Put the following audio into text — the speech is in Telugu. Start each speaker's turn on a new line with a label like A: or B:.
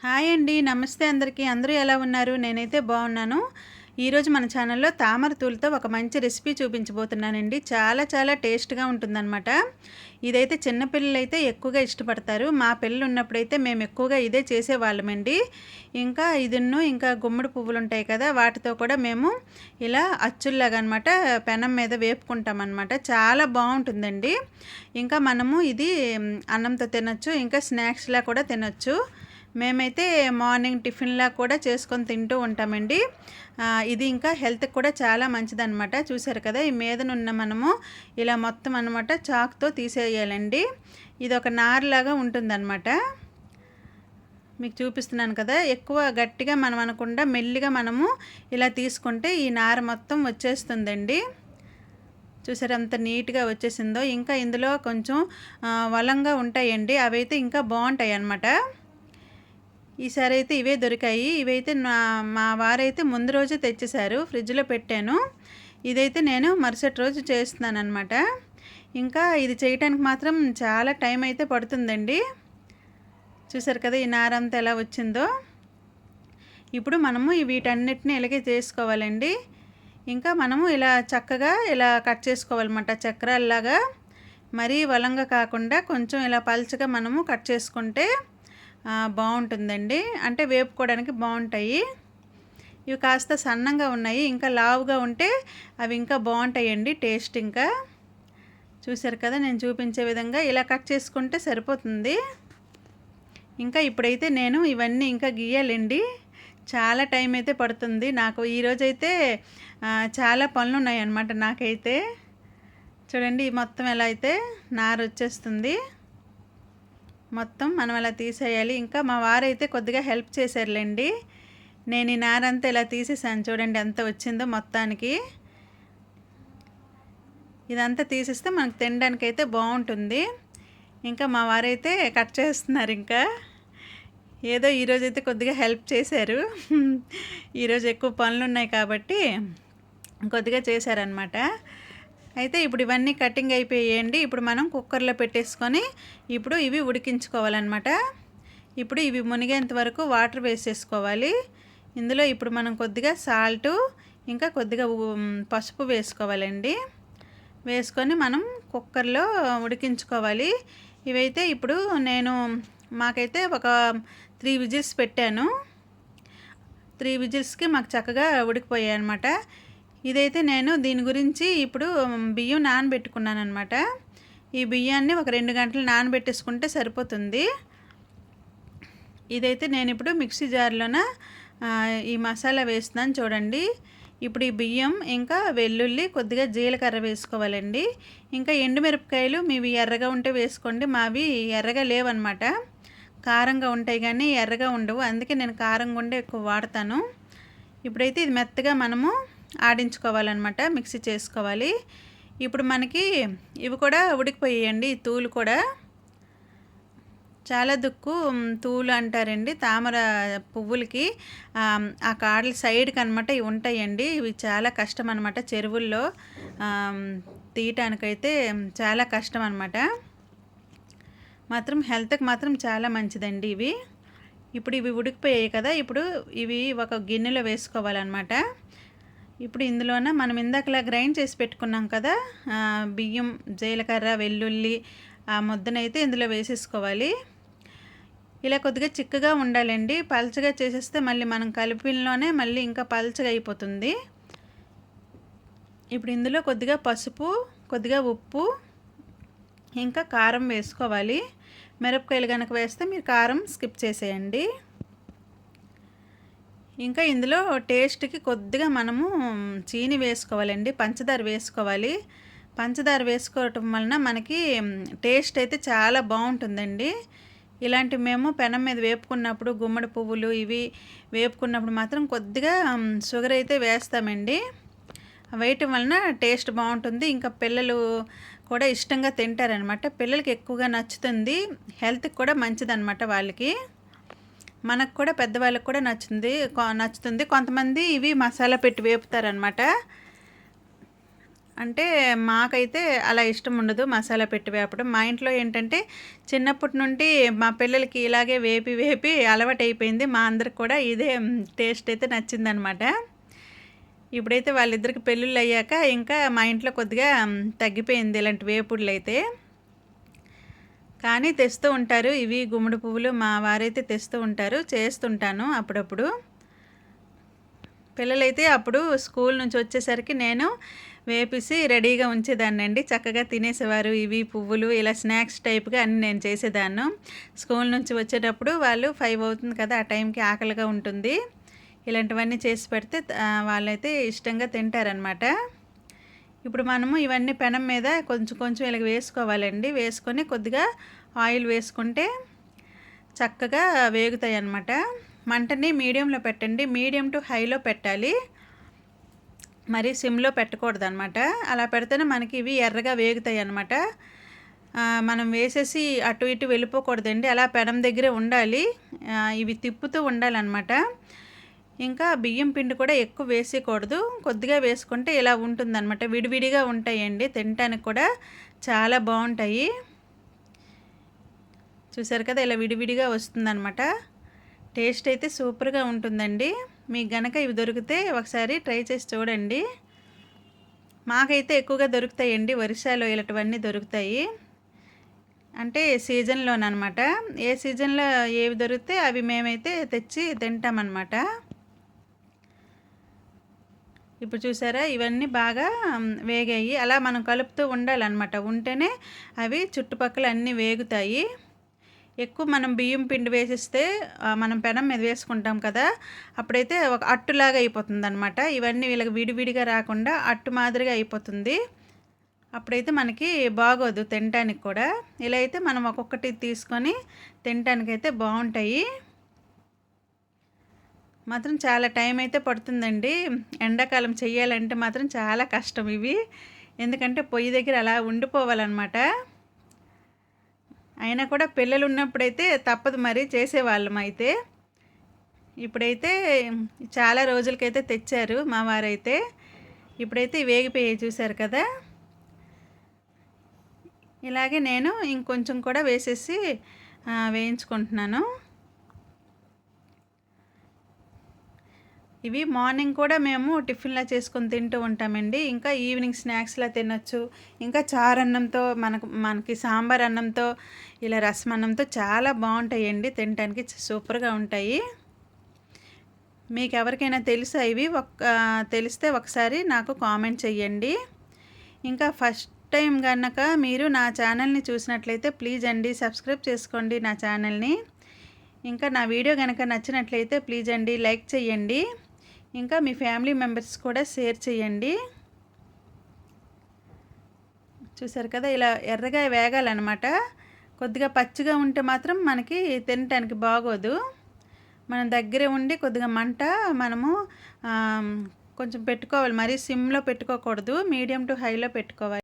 A: హాయ్ అండి. నమస్తే అందరికీ. అందరూ ఎలా ఉన్నారు? నేనైతే బాగున్నాను. ఈరోజు మన ఛానల్‌లో తామర తూలుతో ఒక మంచి రెసిపీ చూపించబోతున్నానండి. చాలా చాలా టేస్ట్‌గా ఉంటుందనమాట. ఇదైతే చిన్న పిల్లలైతే ఎక్కువగా ఇష్టపడతారు. మా పిల్లలు ఉన్నప్పుడైతే మేము ఎక్కువగా ఇదే చేసేవాళ్ళమండి. ఇంకా గుమ్మడి పువ్వులుంటాయి కదా! వాటితో కూడా మేము ఇలా అచ్చుల్లాగా అనమాట పెనం మీద వేపుకుంటామనమాట. చాలా బావుంటుందండి. ఇంకా మనము ఇది అన్నంతో తినొచ్చు. ఇంకా స్నాక్స్‌లా కూడా తినొచ్చు. మేమైతే మార్నింగ్ టిఫిన్‌లా కూడా చేసుకొని తింటూ ఉంటామండి. ఇది ఇంకా హెల్త్‌కి కూడా చాలా మంచిదనమాట. చూసారు కదా! ఈ మీదనున్న మనము ఇలా మొత్తం అనమాట చాకుతో తీసేయాలండి. ఇదొక నారులాగా ఉంటుందనమాట. మీకు చూపిస్తున్నాను కదా! ఎక్కువ గట్టిగా మనం అనకుండా మెల్లిగా మనము ఇలా తీసుకుంటే ఈ నార మొత్తం వచ్చేస్తుందండి. చూసారా ఎంత నీట్‌గా వచ్చేసిందో. ఇంకా ఇందులో కొంచెం వలంగా ఉంటాయండి. అవైతే ఇంకా బావుంటాయన్నమాట. ఈసారి అయితే ఇవే దొరికాయి. ఇవైతే మా వారైతే ముందు రోజే తెచ్చేశారు. ఫ్రిడ్జ్‌లో పెట్టాను. ఇదైతే నేను మరుసటి రోజు చేస్తున్నానన్నమాట. ఇంకా ఇది చేయటానికి మాత్రం చాలా టైం అయితే పడుతుందండి. చూసారు కదా! ఈ నారంతా ఎలా వచ్చిందో. ఇప్పుడు మనము వీటన్నిటిని ఇలాగే చేసుకోవాలండి. ఇంకా మనము ఇలా చక్కగా ఇలా కట్ చేసుకోవాలన్నమాట. చక్రాల్లాగా మరీ వలంగా కాకుండా కొంచెం ఇలా పల్చగా మనము కట్ చేసుకుంటే బాగుంటుందండి. అంటే వేపుకోవడానికి బాగుంటాయి. ఇవి కాస్త సన్నంగా ఉన్నాయి. ఇంకా లావుగా ఉంటే అవి ఇంకా బాగుంటాయండి టేస్ట్. ఇంకా చూసారు కదా! నేను చూపించే విధంగా ఇలా కట్ చేసుకుంటే సరిపోతుంది. ఇంకా ఇప్పుడైతే నేను ఇవన్నీ ఇంకా గీయాలండి. చాలా టైం అయితే పడుతుంది నాకు. ఈరోజైతే చాలా పనులు ఉన్నాయన్నమాట నాకైతే. చూడండి మొత్తం ఎలా అయితే నార వచ్చేస్తుంది. మొత్తం మనం అలా తీసేయాలి. ఇంకా మా వారైతే కొద్దిగా హెల్ప్ చేశారులేండి. నేను ఈ నారంతా ఇలా తీసేసాను. చూడండి ఎంత వచ్చిందో మొత్తానికి. ఇదంతా తీసేస్తే మనకు తినడానికైతే బాగుంటుంది. ఇంకా మా వారైతే కట్ చేస్తున్నారు. ఇంకా ఏదో ఈరోజైతే కొద్దిగా హెల్ప్ చేశారు. ఈరోజు ఎక్కువ పనులు ఉన్నాయి కాబట్టి కొద్దిగా చేశారనమాట. అయితే ఇప్పుడు ఇవన్నీ కటింగ్ అయిపోయాయండి. ఇప్పుడు మనం కుక్కర్లో పెట్టేసుకొని ఇప్పుడు ఇవి ఉడికించుకోవాలన్నమాట. ఇప్పుడు ఇవి మునిగేంత వరకు వాటర్ వేసేసుకోవాలి. ఇందులో ఇప్పుడు మనం కొద్దిగా సాల్టు ఇంకా కొద్దిగా పసుపు వేసుకోవాలండి. వేసుకొని మనం కుక్కర్లో ఉడికించుకోవాలి. ఇవైతే ఇప్పుడు మాకైతే ఒక 3 విజిల్స్ పెట్టాను. 3 విజిల్స్కి మాకు చక్కగా ఉడికిపోయాయి అన్నమాట. ఇదైతే నేను దీని గురించి ఇప్పుడు బియ్యం నానబెట్టుకున్నాను అనమాట. ఈ బియ్యాన్ని ఒక 2 గంటలు నానబెట్టేసుకుంటే సరిపోతుంది. ఇదైతే నేను ఇప్పుడు మిక్సీ జార్లోన ఈ మసాలా వేస్తున్నాను చూడండి. ఇప్పుడు ఈ బియ్యం ఇంకా వెల్లుల్లి కొద్దిగా జీలకర్ర వేసుకోవాలండి. ఇంకా ఎండుమిరపకాయలు మీవి ఎర్రగా ఉంటే వేసుకోండి. మావి ఎర్రగా లేవన్నమాట. కారంగా ఉంటాయి కానీ ఎర్రగా ఉండవు. అందుకే నేను కారంగా ఉండే ఎక్కువ వాడతాను. ఇప్పుడైతే ఇది మెత్తగా మనము ఆడించుకోవాలన్నమాట. మిక్సీ చేసుకోవాలి. ఇప్పుడు మనకి ఇవి కూడా ఉడికిపోయాయండి. ఈ తూలు కూడా చాలా తూలు అంటారండి తామర పువ్వులకి. ఆ కాడల సైడ్కి అనమాట ఇవి ఉంటాయండి. ఇవి చాలా కష్టం అనమాట. చెరువుల్లో తీయటానికైతే చాలా కష్టం అనమాట. మాత్రం హెల్త్కి మాత్రం చాలా మంచిదండి ఇవి. ఇప్పుడు ఇవి ఉడికిపోయాయి కదా! ఇప్పుడు ఇవి ఒక గిన్నెలో వేసుకోవాలన్నమాట. ఇప్పుడు ఇందులోన మనం ఇందాకలా గ్రైండ్ చేసి పెట్టుకున్నాం కదా! బియ్యం, జీలకర్ర, వెల్లుల్లి ఆ ముద్దనైతే ఇందులో వేసేసుకోవాలి. ఇలా కొద్దిగా చిక్కగా ఉండాలండి. పల్చగా చేసేస్తే మళ్ళీ మనం కలిపినలోనే మళ్ళీ ఇంకా పల్చగా అయిపోతుంది. ఇప్పుడు ఇందులో కొద్దిగా పసుపు, కొద్దిగా ఉప్పు ఇంకా కారం వేసుకోవాలి. మిరపకాయలు కనుక వేస్తే మీరు కారం స్కిప్ చేసేయండి. ఇంకా ఇందులో టేస్ట్కి కొద్దిగా మనము చీని వేసుకోవాలండి. పంచదార వేసుకోవాలి. పంచదార వేసుకోవటం వలన మనకి టేస్ట్ అయితే చాలా బాగుంటుందండి. ఇలాంటివి మేము పెనం మీద వేపుకున్నప్పుడు గుమ్మడి పువ్వులు ఇవి వేపుకున్నప్పుడు మాత్రం కొద్దిగా షుగర్ అయితే వేస్తామండి. వేయటం వలన టేస్ట్ బాగుంటుంది. ఇంకా పిల్లలు కూడా ఇష్టంగా తింటారనమాట. పిల్లలకి ఎక్కువగా నచ్చుతుంది. హెల్త్కి కూడా మంచిదన్నమాట వాళ్ళకి. మనకు కూడా పెద్దవాళ్ళకి కూడా నచ్చుతుంది. కొంతమంది ఇవి మసాలా పెట్టి వేపుతారనమాట. అంటే మాకైతే అలా ఇష్టం ఉండదు మసాలా పెట్టి వేపడం. మా ఇంట్లో ఏంటంటే చిన్నప్పటి నుండి మా పిల్లలకి ఇలాగే వేపి వేపి అలవాటైపోయింది. మా అందరికి కూడా ఇదే టేస్ట్ అయితే నచ్చిందనమాట. ఇప్పుడైతే వాళ్ళిద్దరికి పెళ్ళిళ్ళు అయ్యాక ఇంకా మా ఇంట్లో కొద్దిగా తగ్గిపోయింది ఇలాంటి వేపుడులైతే. కానీ తెస్తూ ఉంటారు ఇవి గుమ్మడి పువ్వులు, మా వారైతే తెస్తూ ఉంటారు, చేస్తుంటాను అప్పుడప్పుడు. పిల్లలైతే అప్పుడు స్కూల్ నుంచి వచ్చేసరికి నేను వేపేసి రెడీగా ఉంచేదాన్నండి. చక్కగా తినేసేవారు. ఇవి పువ్వులు ఇలా స్నాక్స్ టైప్గా అన్నీ నేను చేసేదాన్ని. స్కూల్ నుంచి వచ్చేటప్పుడు వాళ్ళు 5 అవుతుంది కదా, ఆ టైంకి ఆకలిగా ఉంటుంది. ఇలాంటివన్నీ చేసి పెడితే వాళ్ళైతే ఇష్టంగా తింటారనమాట. ఇప్పుడు మనము ఇవన్నీ పెనం మీద కొంచెం కొంచెం ఇలాగ వేసుకోవాలండి. వేసుకొని కొద్దిగా ఆయిల్ వేసుకుంటే చక్కగా వేగుతాయి అన్నమాట. మంటని మీడియంలో పెట్టండి. మీడియం టు హైలో పెట్టాలి, మరి సిమ్లో పెట్టకూడదు అనమాట. అలా పెడితేనే మనకి ఇవి ఎర్రగా వేగుతాయి అన్నమాట. మనం వేసేసి అటు ఇటు వెళ్ళిపోకూడదండి, అలా పెనం దగ్గరే ఉండాలి. ఇవి తిప్పుతూ ఉండాలన్నమాట. ఇంకా బియ్యం పిండి కూడా ఎక్కువ వేసేయకూడదు, కొద్దిగా వేసుకుంటే ఇలా ఉంటుందన్నమాట. విడివిడిగా ఉంటాయండి, తినటానికి కూడా చాలా బాగుంటాయి. చూసారు కదా, ఇలా విడివిడిగా వస్తుందన్నమాట. టేస్ట్ అయితే సూపర్గా ఉంటుందండి. మీకు గనక ఇవి దొరికితే ఒకసారి ట్రై చేసి చూడండి. మాకైతే ఎక్కువగా దొరుకుతాయండి, వర్షాలు ఇలాంటివన్నీ దొరుకుతాయి. అంటే సీజన్లోనమాట. ఏ సీజన్లో ఏవి దొరికితే అవి మేమైతే తెచ్చి తింటామన్నమాట. ఇప్పుడు చూసారా, ఇవన్నీ బాగా వేగాయి. అలా మనం కలుపుతూ ఉండాలన్నమాట. ఉంటేనే అవి చుట్టుపక్కల అన్నీ వేగుతాయి. ఎక్కువ మనం బియ్యం పిండి వేసిస్తే మనం పెనం మీద వేసుకుంటాం కదా, అప్పుడైతే ఒక అట్టులాగా అయిపోతుంది అనమాట. ఇవన్నీ వీళ్ళకి విడివిడిగా రాకుండా అట్టు మాదిరిగా అయిపోతుంది. అప్పుడైతే మనకి బాగోదు తినటానికి కూడా. ఇలా అయితే మనం ఒక్కొక్కటి తీసుకొని తినటానికైతే బాగుంటాయి. మాత్రం చాలా టైం అయితే పడుతుందండి. ఎండాకాలం చెయ్యాలంటే మాత్రం చాలా కష్టం ఇవి. ఎందుకంటే పొయ్యి దగ్గర అలా ఉండిపోవాలన్నమాట. అయినా కూడా పిల్లలు ఉన్నప్పుడైతే తప్పదు, మరి చేసేవాళ్ళం అయితే. ఇప్పుడైతే చాలా రోజులకైతే తెచ్చారు మా వారైతే. ఇప్పుడైతే వేగిపోయాయి చూసారు కదా. ఇలాగే నేను ఇంకొంచెం కూడా వేసేసి వేయించుకుంటున్నాను. ఇవి మార్నింగ్ కూడా మేము టిఫిన్లా చేసుకొని తింటూ ఉంటామండి. ఇంకా ఈవినింగ్ స్నాక్స్లా తినొచ్చు. ఇంకా చారన్నంతో మనకి సాంబార్ అన్నంతో ఇలా రసం అన్నంతో చాలా బాగుంటాయండి, తినడానికి సూపర్గా ఉంటాయి. మీకు ఎవరికైనా తెలుసా ఇవి? తెలిస్తే ఒకసారి నాకు కామెంట్ చెయ్యండి. ఇంకా ఫస్ట్ టైం కనుక మీరు నా ఛానల్ని చూసినట్లయితే ప్లీజ్ అండి సబ్స్క్రైబ్ చేసుకోండి నా ఛానల్ని. ఇంకా నా వీడియో కనుక నచ్చినట్లయితే ప్లీజ్ అండి లైక్ చేయండి. ఇంకా మీ ఫ్యామిలీ మెంబర్స్ కూడా షేర్ చేయండి. చూసారు కదా, ఇలా ఎర్రగా వేగాలన్నమాట. కొద్దిగా పచ్చిగా ఉంటే మాత్రం మనకి తినటానికి బాగోదు. మనం దగ్గరే ఉండి కొద్దిగా మంట మనము కొంచెం పెట్టుకోవాలి, మరీ సిమ్లో పెట్టుకోకూడదు, మీడియం టు హైలో పెట్టుకోవాలి.